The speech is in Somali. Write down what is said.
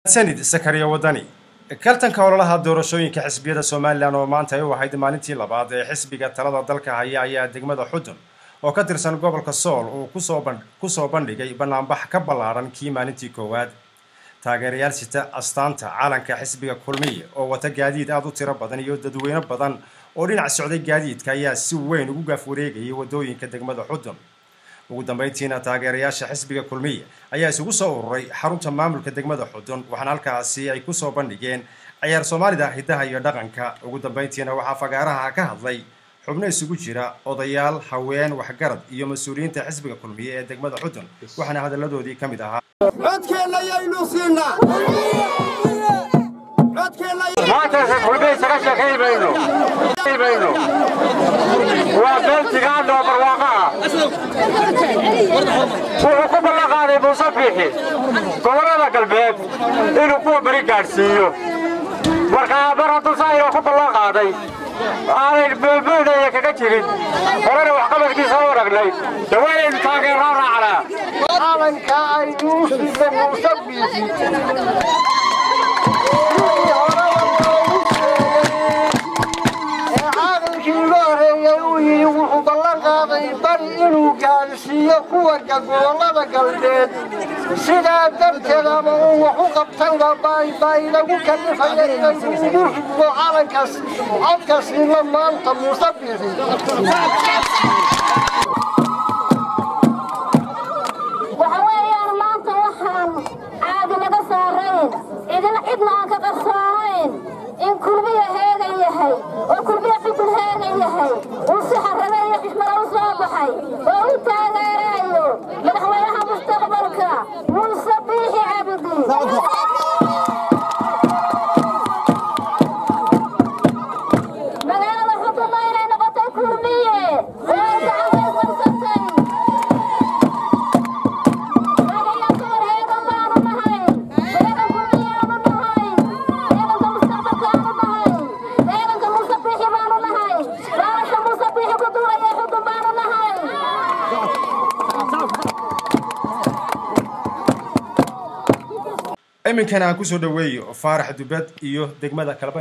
سند سكريا وداني كالتن كولها doorashooyinka xisbiyada Soomaaliland oo maanta ay waxay maalintii labaad ee xisbiga talada dalka haya ayaa degmada Xudun oo ka tirsan gobolka Sool oo ku soo bandhigay barnaamij ka ballaaran kii maalintii koowaad taageerayaal sita astaanta calanka xisbiga kulmiye oo wata gaadiid aad u tiro badan iyo dadweyne badan oo dhinac socday gaadiidka ayaa si weyn ugu gaaf wareegayay wadooyinka degmada Xudun ugu dambeyntiina taageerayaasha xisbiga kulmiye ayaa isugu soo ururay xarunta maamulka degmada Xudun waxaan halkaasi ay ku soo bandhigeen ciyaar Soomaalida hidaha iyo dhaqanka ugu dambeyntiina waxa fagaaraha ka hadlay xubno isugu jira odayaal haween waxgarad iyo mas'uuliyiinta xisbiga kulmiye ee degmada Xudun waxaana hadaladoodii kamid ahaa codkeena yaynu siinaa maanta kulmiye isaga shaqeynayno waa beltiga barwaaqo wuxuu ku ballanqaaday Muuse Biixi gobolada galbeed inuu ku bari gaarsiiyo markaa baratu saayro ku ballanqaaday aanay beelbeelaya kaga jirin horena wax qabadkiisa u aragnay dawaynu taageero raacnaa calanka aynu siino Muuse Biixi wuxuu ballanqaaday bari inuu gaarsiiyo kuwa gobolada galbeed sidaa darteed ama uu wax u qabtayna baa inagu kalifaya inaynu ugu ridno calankaas codkasiino maanta Muuse Biixi waxa weeyaan maanta waxaan caadi laga saarayn cidna aan ka qarsoonayn in kulmiye heegan yahay oo kulmiye fikir heegan yahay oo si xarada iyo xishmada u soo baxay oo u taageerayo madaxweynaha mustaqbalka Muuse Biixi Cabdi magaalada Xudun ay noqotay kulmiye iminkan aan ku soo dhaweeyo Faarax Dubad iyo degmada Kalba